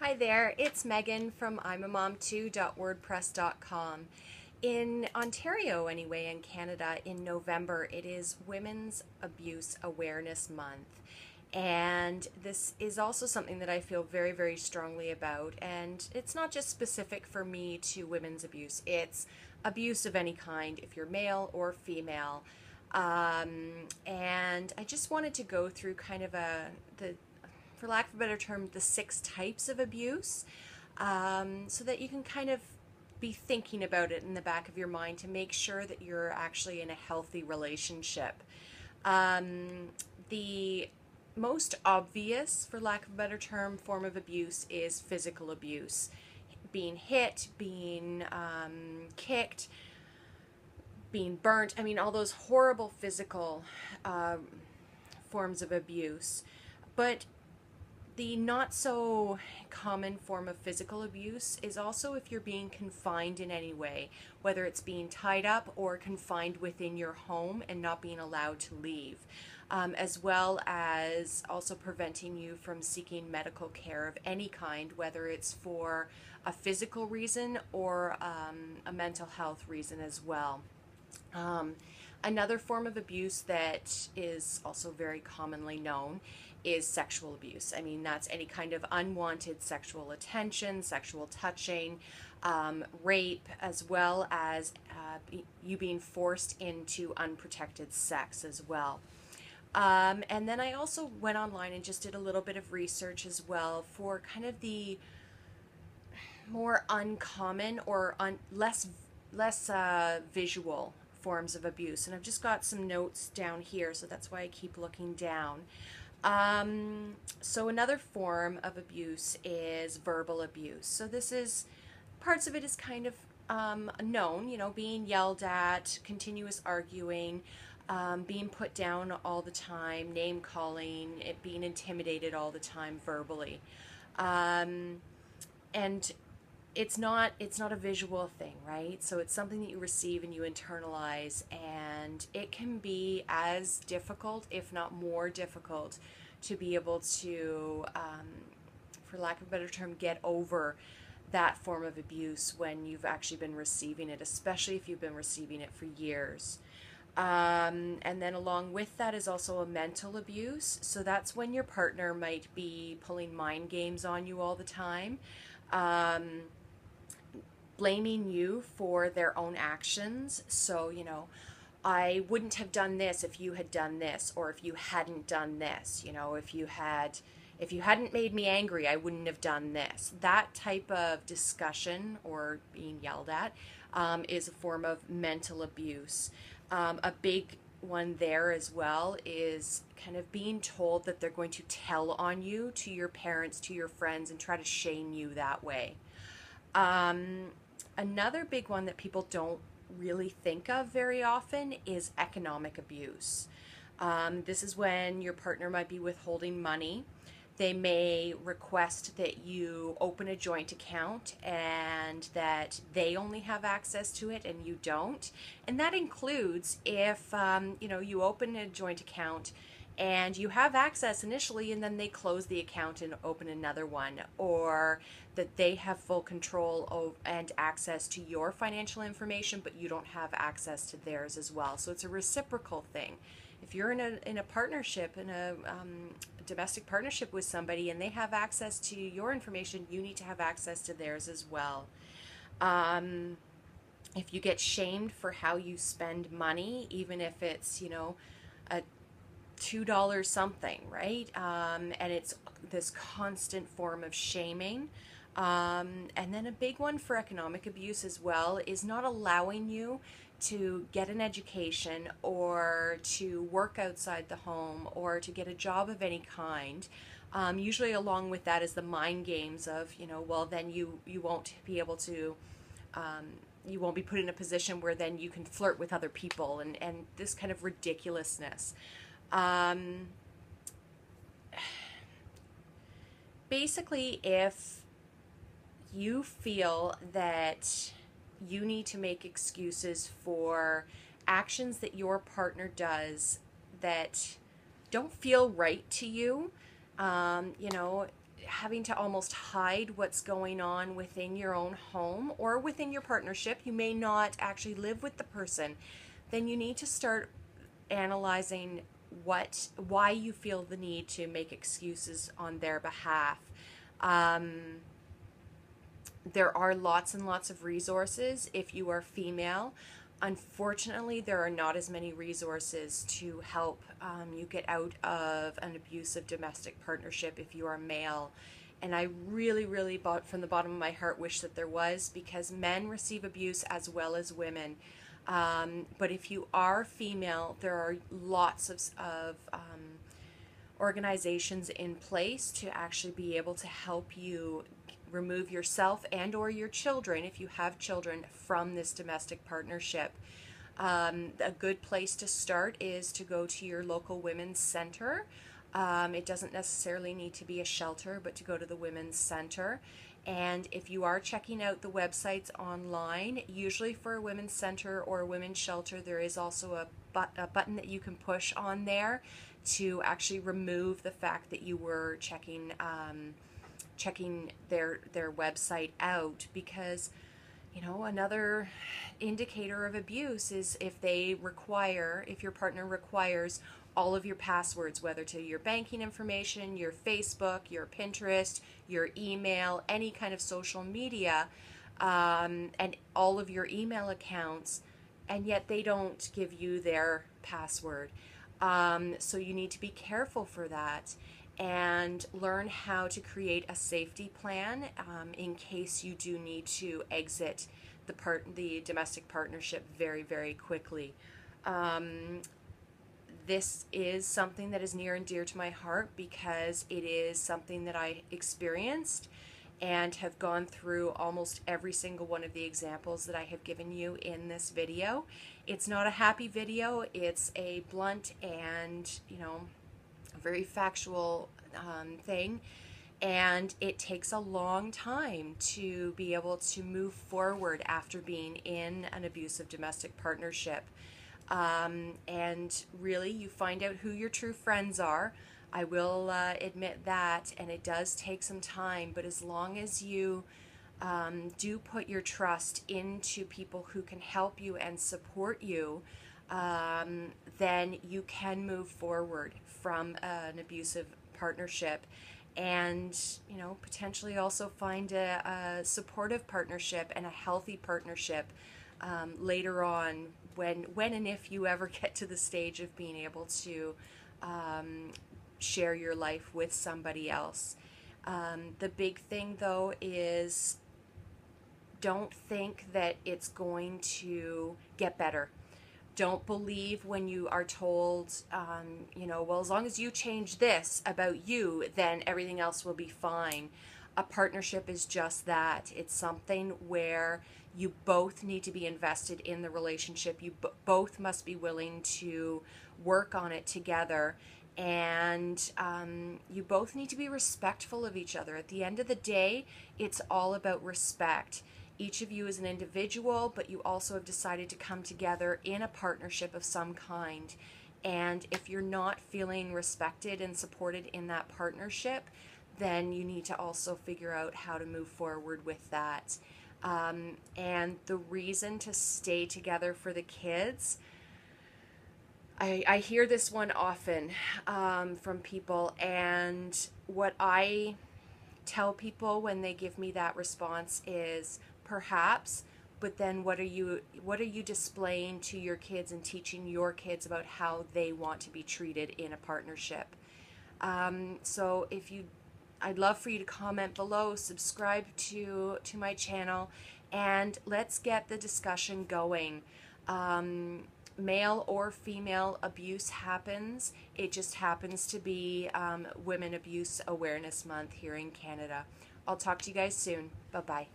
Hi there, it's Megan from imamom2.wordpress.com. In Ontario, anyway, in Canada, in November, it is Women's Abuse Awareness Month. And this is also something that I feel very, very strongly about. And it's not just specific for me to women's abuse, it's abuse of any kind, if you're male or female. And I just wanted to go through kind of for lack of a better term, the 6 types of abuse, so that you can kind of be thinking about it in the back of your mind to make sure that you're actually in a healthy relationship. The most obvious, for lack of a better term, form of abuse is physical abuse. Being hit, being kicked, being burnt. I mean, all those horrible physical forms of abuse. But the not so common form of physical abuse is also if you're being confined in any way, whether it's being tied up or confined within your home and not being allowed to leave, as well as also preventing you from seeking medical care of any kind, whether it's for a physical reason or a mental health reason as well. Another form of abuse that is also very commonly known is sexual abuse. I mean, that's any kind of unwanted sexual attention, sexual touching, rape, as well as you being forced into unprotected sex as well. And then I also went online and just did a little bit of research as well for kind of the more uncommon or less visual forms of abuse. And I've just got some notes down here, so that's why I keep looking down. So another form of abuse is verbal abuse. So this is, parts of it is kind of known, you know, being yelled at, continuous arguing, being put down all the time, name calling, it being intimidated all the time verbally. And it's not a visual thing, right? So it's something that you receive and you internalize, and it can be as difficult, if not more difficult, to be able to, for lack of a better term, get over that form of abuse when you've actually been receiving it, especially if you've been receiving it for years. And then along with that is also a mental abuse. So that's when your partner might be pulling mind games on you all the time. Blaming you for their own actions. So, you know, I wouldn't have done this if you had done this, or if you hadn't done this. You know, if you hadn't made me angry, I wouldn't have done this. That type of discussion or being yelled at is a form of mental abuse. A big one there as well is kind of being told that they're going to tell on you to your parents, to your friends, and try to shame you that way. Another big one that people don't really think of very often is economic abuse. This is when your partner might be withholding money. They may request that you open a joint account and that they only have access to it and you don't. And that includes if you know, you open a joint account and you have access initially and then they close the account and open another one, or that they have full control of and access to your financial information but you don't have access to theirs as well. So it's a reciprocal thing. If you're in a partnership, in a domestic partnership with somebody and they have access to your information, you need to have access to theirs as well. If you get shamed for how you spend money, even if it's, you know, a $2 something, right? And it's this constant form of shaming. And then a big one for economic abuse as well is not allowing you to get an education or to work outside the home or to get a job of any kind. Usually along with that is the mind games of, you know, well, then you won't be able to, you won't be put in a position where then you can flirt with other people, and this kind of ridiculousness. Basically, if you feel that you need to make excuses for actions that your partner does that don't feel right to you, you know, having to almost hide what's going on within your own home or within your partnership. You may not actually live with the person. Then you need to start analyzing why you feel the need to make excuses on their behalf. There are lots and lots of resources if you are female. Unfortunately, there are not as many resources to help you get out of an abusive domestic partnership if you are male. And I really, really, from the bottom of my heart, wish that there was, because men receive abuse as well as women. But if you are female, there are lots of organizations in place to actually be able to help you remove yourself and or your children, if you have children, from this domestic partnership. A good place to start is to go to your local women's center. It doesn't necessarily need to be a shelter, but to go to the women's center. And if you are checking out the websites online, usually for a women's center or a women's shelter, there is also a button that you can push on there to actually remove the fact that you were checking their website out. Because, you know, another indicator of abuse is if your partner requires all of your passwords, whether to your banking information, your Facebook, your Pinterest, your email, any kind of social media, and all of your email accounts, and yet they don't give you their password. So you need to be careful for that and learn how to create a safety plan in case you do need to exit the domestic partnership very, very quickly. This is something that is near and dear to my heart because it is something that I experienced and have gone through almost every single one of the examples that I have given you in this video. It's not a happy video. It's a blunt and, you know, very factual thing, and it takes a long time to be able to move forward after being in an abusive domestic partnership. And really, you find out who your true friends are. I will admit that, and it does take some time, but as long as you do put your trust into people who can help you and support you, then you can move forward from an abusive partnership and, you know, potentially also find a supportive partnership and a healthy partnership later on when and if you ever get to the stage of being able to share your life with somebody else. The big thing, though, is don't think that it's going to get better. Don't believe when you are told, you know, well, as long as you change this about you, then everything else will be fine. A partnership is just that. It's something where you both need to be invested in the relationship. You both must be willing to work on it together. And you both need to be respectful of each other. At the end of the day, it's all about respect. Each of you is an individual, but you also have decided to come together in a partnership of some kind. And if you're not feeling respected and supported in that partnership, then you need to also figure out how to move forward with that. And the reason to stay together for the kids, I hear this one often from people, and what I tell people when they give me that response is perhaps, but then what are you displaying to your kids and teaching your kids about how they want to be treated in a partnership? So I'd love for you to comment below, subscribe to my channel, and let's get the discussion going. Male or female abuse happens. It just happens to be Women Abuse Awareness Month here in Canada. I'll talk to you guys soon. Bye-bye.